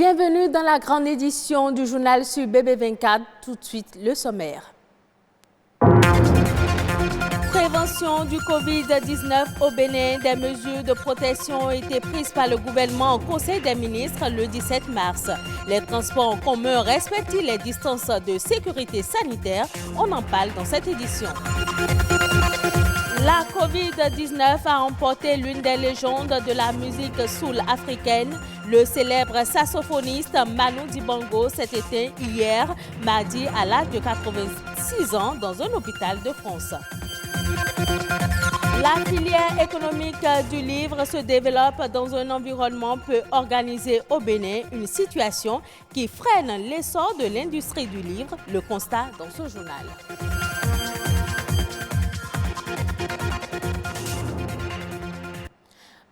Bienvenue dans la grande édition du journal sur BB24. Tout de suite, le sommaire. Prévention du Covid-19 au Bénin. Des mesures de protection ont été prises par le gouvernement au Conseil des ministres le 17 mars. Les transports en commun respectent-ils les distances de sécurité sanitaire? On en parle dans cette édition. La Covid-19 a emporté l'une des légendes de la musique soul africaine. Le célèbre saxophoniste Manu Dibango s'est éteint hier, mardi, à l'âge de 86 ans, dans un hôpital de France. La filière économique du livre se développe dans un environnement peu organisé au Bénin, une situation qui freine l'essor de l'industrie du livre. Le constat dans ce journal.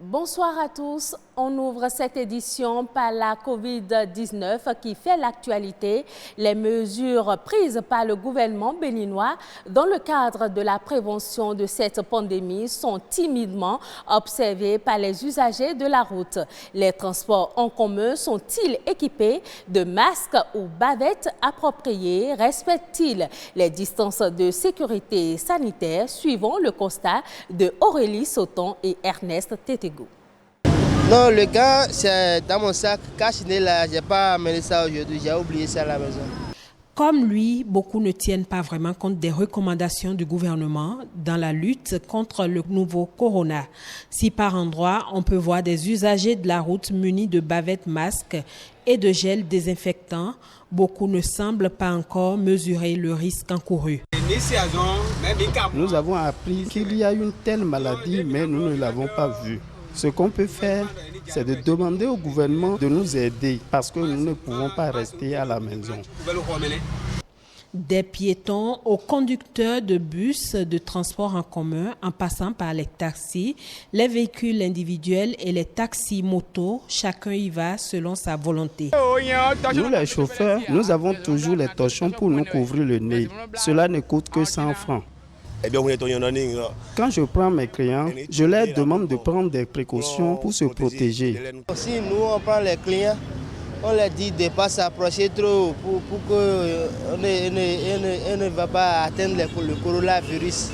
Bonsoir à tous. On ouvre cette édition par la Covid-19 qui fait l'actualité. Les mesures prises par le gouvernement béninois dans le cadre de la prévention de cette pandémie sont timidement observées par les usagers de la route. Les transports en commun sont-ils équipés de masques ou bavettes appropriées? Respectent-ils les distances de sécurité sanitaire? Suivons le constat de Aurélie Sauton et Ernest Tétégou. Non, le gars, c'est dans mon sac, caché là, j'ai pas amené ça aujourd'hui, j'ai oublié ça à la maison. Comme lui, beaucoup ne tiennent pas vraiment compte des recommandations du gouvernement dans la lutte contre le nouveau corona. Si par endroits, on peut voir des usagers de la route munis de bavettes, masques et de gel désinfectant, beaucoup ne semblent pas encore mesurer le risque encouru. Nous avons appris qu'il y a une telle maladie, mais nous ne l'avons pas vue. Ce qu'on peut faire, c'est de demander au gouvernement de nous aider parce que nous ne pouvons pas rester à la maison. Des piétons aux conducteurs de bus de transport en commun, en passant par les taxis, les véhicules individuels et les taxis motos, chacun y va selon sa volonté. Nous les chauffeurs, nous avons toujours les torchons pour nous couvrir le nez. Cela ne coûte que 100 francs. Quand je prends mes clients, je leur demande de prendre des précautions pour se protéger. Si nous on prend les clients, on leur dit de ne pas s'approcher trop pour qu'on ne va pas atteindre le coronavirus.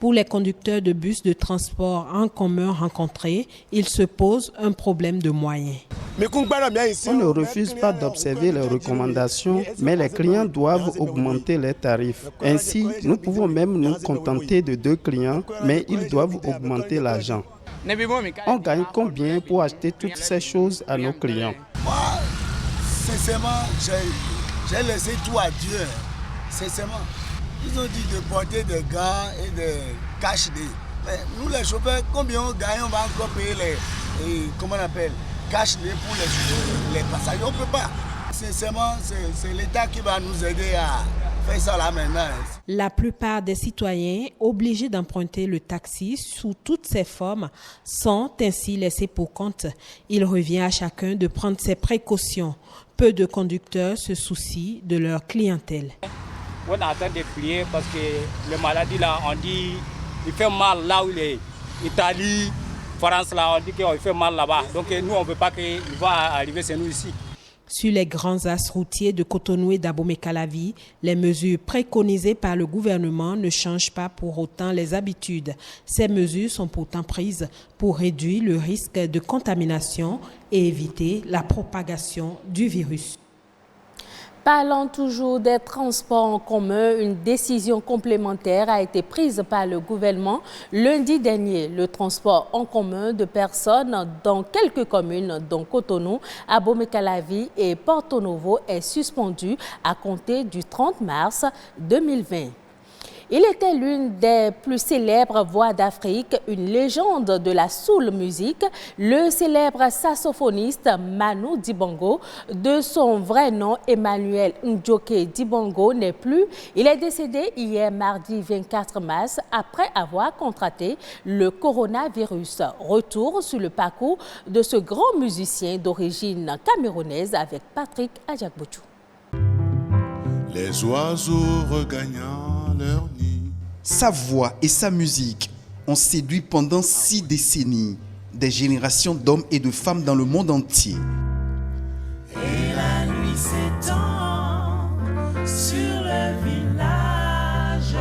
Pour les conducteurs de bus de transport en commun rencontrés, il se pose un problème de moyens. On ne refuse pas d'observer les recommandations, mais les clients doivent augmenter les tarifs. Ainsi, nous pouvons même nous contenter de 2 clients, mais ils doivent augmenter l'argent. On gagne combien pour acheter toutes ces choses à nos clients? Moi, sincèrement, j'ai laissé tout à Dieu. Sincèrement. Ils ont dit de porter des gants et des cache-nez. Mais nous les chauffeurs, combien on gagne, on va encore payer les cache-nez pour les passagers. On ne peut pas. Sincèrement, c'est l'État qui va nous aider à faire ça là maintenant. La plupart des citoyens obligés d'emprunter le taxi sous toutes ses formes sont ainsi laissés pour compte. Il revient à chacun de prendre ses précautions. Peu de conducteurs se soucient de leur clientèle. On est en train de prier parce que la maladie là, on dit il fait mal là où il est. Italie, France là, on dit qu'il fait mal là-bas. Donc nous, on ne veut pas qu'il va arriver chez nous ici. Sur les grands axes routiers de Cotonou et d'Abomey-Calavi, les mesures préconisées par le gouvernement ne changent pas pour autant les habitudes. Ces mesures sont pourtant prises pour réduire le risque de contamination et éviter la propagation du virus. Parlant toujours des transports en commun, une décision complémentaire a été prise par le gouvernement lundi dernier. Le transport en commun de personnes dans quelques communes, dont Cotonou, Abomey-Calavi et Porto Novo, est suspendu à compter du 30 mars 2020. Il était l'une des plus célèbres voix d'Afrique, une légende de la soul music, le célèbre saxophoniste Manu Dibango. De son vrai nom, Emmanuel Ndjoké Dibango, n'est plus. Il est décédé hier mardi 24 mars après avoir contracté le coronavirus. Retour sur le parcours de ce grand musicien d'origine camerounaise avec Patrick Adjakboutou. Les oiseaux regagnant leur nid. Sa voix et sa musique ont séduit pendant 6 décennies des générations d'hommes et de femmes dans le monde entier. s'étend sur le village.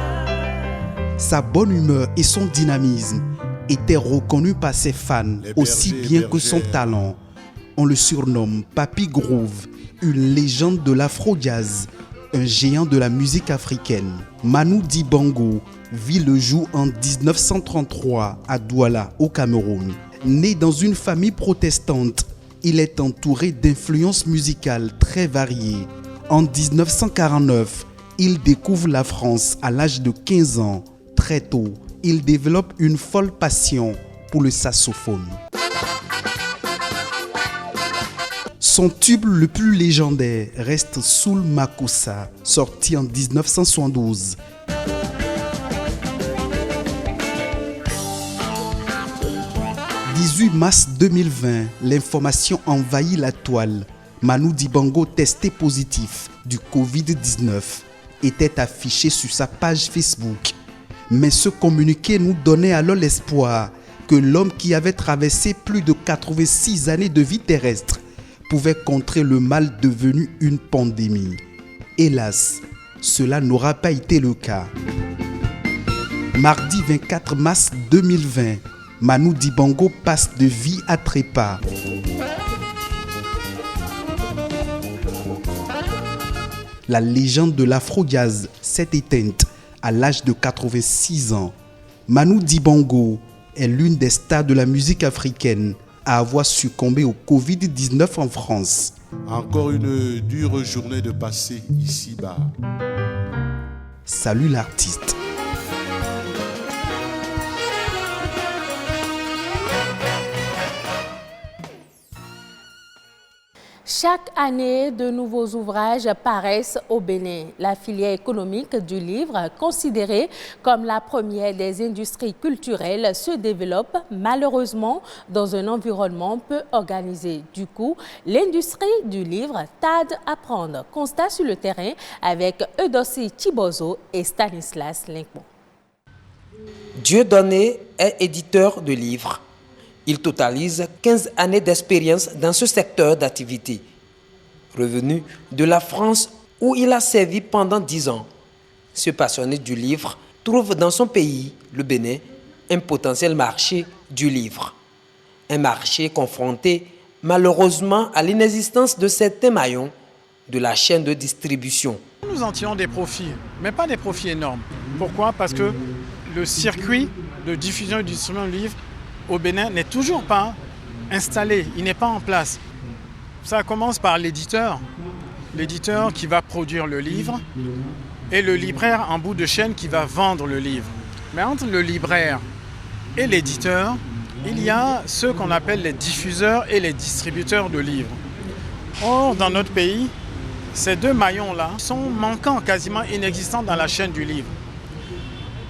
Sa bonne humeur et son dynamisme étaient reconnus par ses fans aussi bien que son talent. On le surnomme Papy Groove, une légende de l'afro-jazz, un géant de la musique africaine. Manu Dibango vit le jour en 1933 à Douala, au Cameroun. Né dans une famille protestante, il est entouré d'influences musicales très variées. En 1949, il découvre la France à l'âge de 15 ans. Très tôt, il développe une folle passion pour le saxophone. Son tube le plus légendaire reste Soul Makossa, sorti en 1972. « 18 mars 2020, l'information envahit la toile. Manu Dibango, testé positif du Covid-19, était affiché sur sa page Facebook. Mais ce communiqué nous donnait alors l'espoir que l'homme qui avait traversé plus de 86 années de vie terrestre pouvait contrer le mal devenu une pandémie. Hélas, cela n'aura pas été le cas. Mardi 24 mars 2020, Manu Dibango passe de vie à trépas. La légende de l'afro-jazz s'est éteinte à l'âge de 86 ans. Manu Dibango est l'une des stars de la musique africaine à avoir succombé au Covid-19 en France. Encore une dure journée de passé ici-bas. Salut l'artiste. Chaque année, de nouveaux ouvrages paraissent au Bénin. La filière économique du livre, considérée comme la première des industries culturelles, se développe malheureusement dans un environnement peu organisé. Du coup, l'industrie du livre tarde à prendre. Constat sur le terrain avec Eudossi Chibozo et Stanislas Linkmont. Dieudonné est éditeur de livres. Il totalise 15 années d'expérience dans ce secteur d'activité. Revenu de la France où il a servi pendant 10 ans, ce passionné du livre trouve dans son pays, le Bénin, un potentiel marché du livre. Un marché confronté malheureusement à l'inexistence de certains maillons de la chaîne de distribution. Nous en tirons des profits, mais pas des profits énormes. Pourquoi? Parce que le circuit de diffusion et de distribution de livres au Bénin n'est toujours pas installé, il n'est pas en place. Ça commence par l'éditeur qui va produire le livre et le libraire en bout de chaîne qui va vendre le livre. Mais entre le libraire et l'éditeur, il y a ceux qu'on appelle les diffuseurs et les distributeurs de livres. Or, dans notre pays, ces deux maillons-là sont manquants, quasiment inexistants dans la chaîne du livre.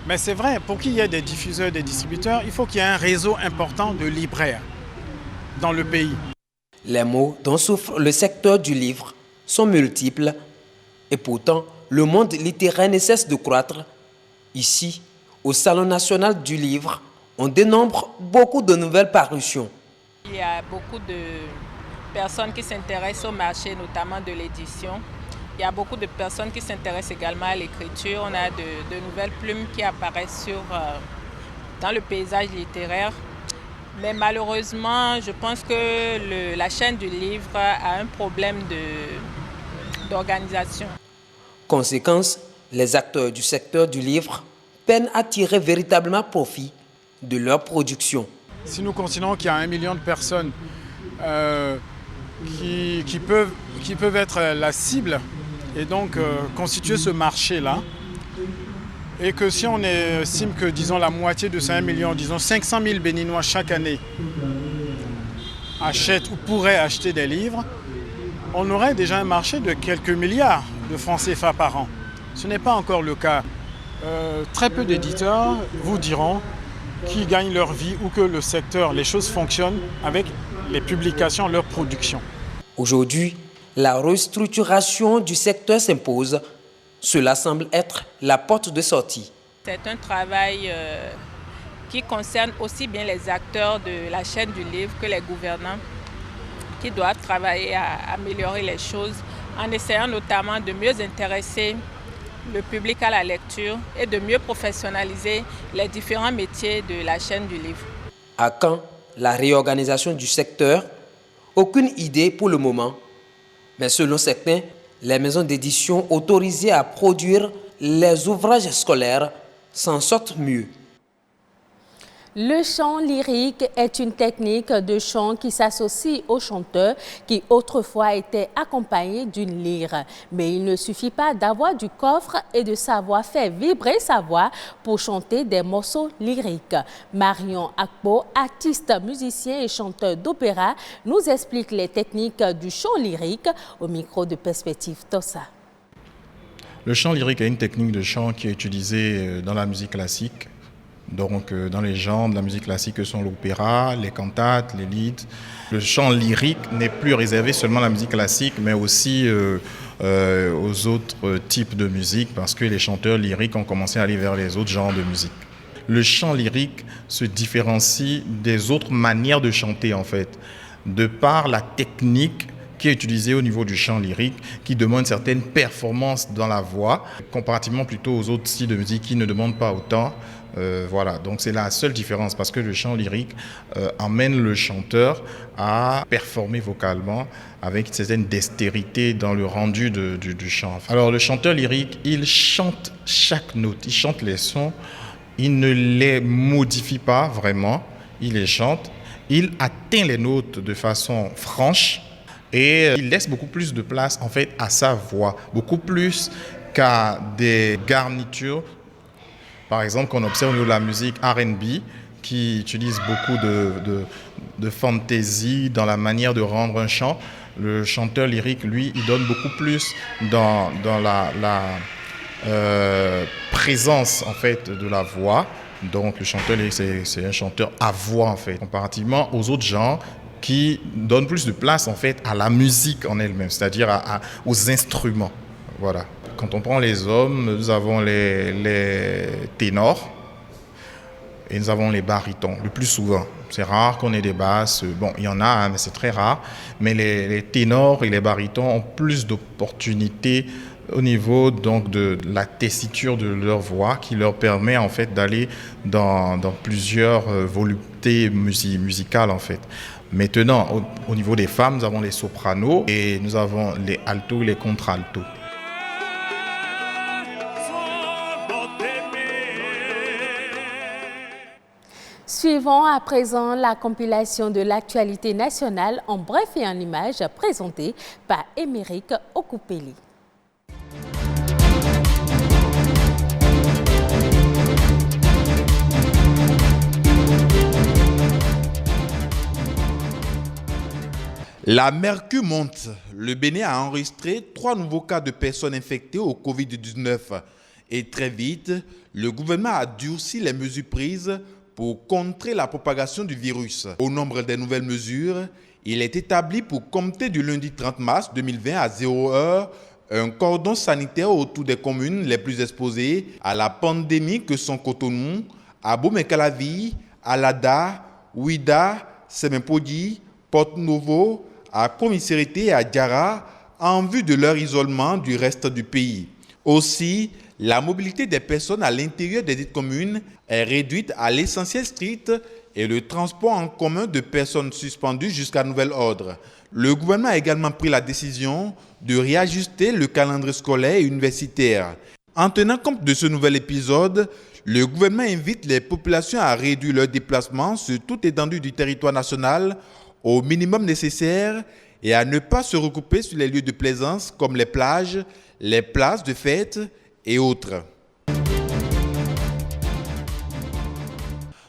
Mais c'est vrai, pour qu'il y ait des diffuseurs et des distributeurs, il faut qu'il y ait un réseau important de libraires dans le pays. Les maux dont souffre le secteur du livre sont multiples et pourtant le monde littéraire ne cesse de croître. Ici, au Salon national du livre, on dénombre beaucoup de nouvelles parutions. Il y a beaucoup de personnes qui s'intéressent au marché, notamment de l'édition. Il y a beaucoup de personnes qui s'intéressent également à l'écriture. On a de nouvelles plumes qui apparaissent dans le paysage littéraire. Mais malheureusement, je pense que la chaîne du livre a un problème d'organisation. Conséquence, les acteurs du secteur du livre peinent à tirer véritablement profit de leur production. Si nous considérons qu'il y a 1 million de personnes qui peuvent être la cible et donc constituer ce marché-là, et que si on estime que, disons, la moitié de ces 1 million, disons 500 000 Béninois chaque année achètent ou pourraient acheter des livres, on aurait déjà un marché de quelques milliards de francs CFA par an. Ce n'est pas encore le cas. Très peu d'éditeurs vous diront qu'ils gagnent leur vie ou que le secteur, les choses fonctionnent avec les publications, leur production. Aujourd'hui, la restructuration du secteur s'impose. Cela semble être la porte de sortie. C'est un travail qui concerne aussi bien les acteurs de la chaîne du livre que les gouvernants qui doivent travailler à améliorer les choses en essayant notamment de mieux intéresser le public à la lecture et de mieux professionnaliser les différents métiers de la chaîne du livre. À quand la réorganisation du secteur? Aucune idée pour le moment. Mais selon certains, les maisons d'édition autorisées à produire les ouvrages scolaires s'en sortent mieux. Le chant lyrique est une technique de chant qui s'associe au chanteur qui autrefois était accompagné d'une lyre. Mais il ne suffit pas d'avoir du coffre et de savoir faire vibrer sa voix pour chanter des morceaux lyriques. Marion Akpo, artiste, musicien et chanteur d'opéra, nous explique les techniques du chant lyrique au micro de Perspective Tossa. Le chant lyrique est une technique de chant qui est utilisée dans la musique classique. Donc dans les genres de la musique classique que sont l'opéra, les cantates, les lieds. Le chant lyrique n'est plus réservé seulement à la musique classique, mais aussi aux autres types de musique, parce que les chanteurs lyriques ont commencé à aller vers les autres genres de musique. Le chant lyrique se différencie des autres manières de chanter en fait, de par la technique qui est utilisée au niveau du chant lyrique, qui demande une certaine performance dans la voix, comparativement plutôt aux autres styles de musique qui ne demandent pas autant. Voilà, donc c'est la seule différence parce que le chant lyrique amène le chanteur à performer vocalement avec une certaine dextérité dans le rendu du chant. Alors le chanteur lyrique, il chante chaque note, il chante les sons, il ne les modifie pas vraiment, il les chante, il atteint les notes de façon franche et il laisse beaucoup plus de place en fait à sa voix, beaucoup plus qu'à des garnitures. Par exemple, qu'on observe au niveau de la musique R&B, qui utilise beaucoup de fantaisie dans la manière de rendre un chant. Le chanteur lyrique, lui, il donne beaucoup plus dans la présence en fait de la voix. Donc le chanteur lyrique, c'est un chanteur à voix en fait, comparativement aux autres genres qui donnent plus de place en fait à la musique en elle-même, c'est-à-dire aux instruments. Voilà. Quand on prend les hommes, nous avons les ténors et nous avons les barytons, le plus souvent. C'est rare qu'on ait des basses. Bon, il y en a, mais c'est très rare. Mais les ténors et les barytons ont plus d'opportunités au niveau donc de la tessiture de leur voix qui leur permet en fait d'aller dans plusieurs voluptés musicales en fait. Maintenant, au niveau des femmes, nous avons les sopranos et nous avons les altos et les contraltos. Suivons à présent la compilation de l'actualité nationale en bref et en images présentée par Émeric Okupeli. La mercure monte. Le Bénin a enregistré 3 nouveaux cas de personnes infectées au Covid-19. Et très vite, le gouvernement a durci les mesures prises pour contrer la propagation du virus. Au nombre des nouvelles mesures, il est établi pour compter du lundi 30 mars 2020 à 0h un cordon sanitaire autour des communes les plus exposées à la pandémie que sont Cotonou, Abomey-Calavi, Alada, Ouida, Semempodi, Porto-Novo, à Commisérité et à Diara en vue de leur isolement du reste du pays. Aussi, la mobilité des personnes à l'intérieur des dites communes est réduite à l'essentiel strict et le transport en commun de personnes suspendu jusqu'à nouvel ordre. Le gouvernement a également pris la décision de réajuster le calendrier scolaire et universitaire. En tenant compte de ce nouvel épisode, le gouvernement invite les populations à réduire leurs déplacements sur toute étendue du territoire national au minimum nécessaire et à ne pas se regrouper sur les lieux de plaisance comme les plages, les places de fête et autres.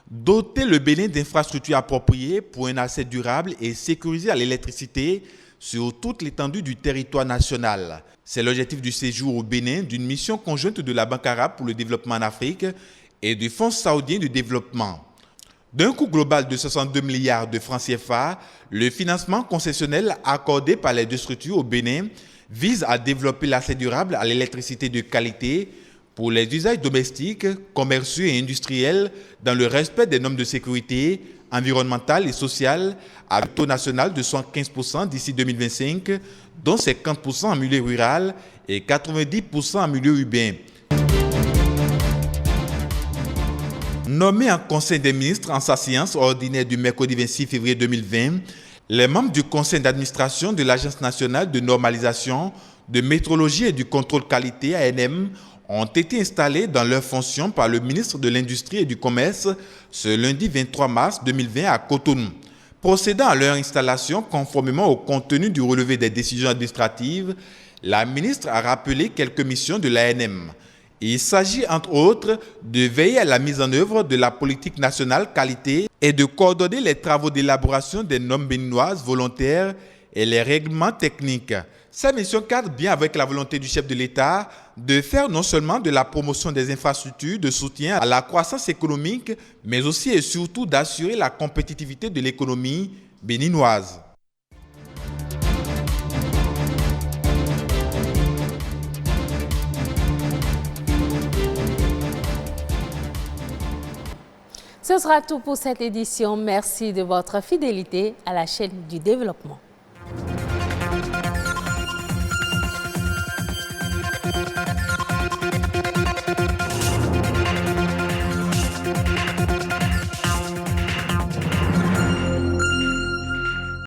Doter le Bénin d'infrastructures appropriées pour un accès durable et sécurisé à l'électricité sur toute l'étendue du territoire national. C'est l'objectif du séjour au Bénin d'une mission conjointe de la Banque arabe pour le développement en Afrique et du Fonds saoudien de développement. D'un coût global de 62 milliards de francs CFA, le financement concessionnel accordé par les deux structures au Bénin vise à développer l'accès durable à l'électricité de qualité pour les usages domestiques, commerciaux et industriels dans le respect des normes de sécurité environnementale et sociale à taux national de 75% d'ici 2025, dont 50% en milieu rural et 90% en milieu urbain. Nommés en Conseil des ministres en sa séance ordinaire du mercredi 26 février 2020, les membres du conseil d'administration de l'Agence nationale de normalisation, de métrologie et du contrôle qualité ANM ont été installés dans leurs fonctions par le ministre de l'Industrie et du Commerce ce lundi 23 mars 2020 à Cotonou. Procédant à leur installation conformément au contenu du relevé des décisions administratives, la ministre a rappelé quelques missions de l'ANM. Il s'agit entre autres de veiller à la mise en œuvre de la politique nationale qualité et de coordonner les travaux d'élaboration des normes béninoises volontaires et les règlements techniques. Ces missions cadrent bien avec la volonté du chef de l'État de faire non seulement de la promotion des infrastructures de soutien à la croissance économique, mais aussi et surtout d'assurer la compétitivité de l'économie béninoise. Ce sera tout pour cette édition. Merci de votre fidélité à la chaîne du développement.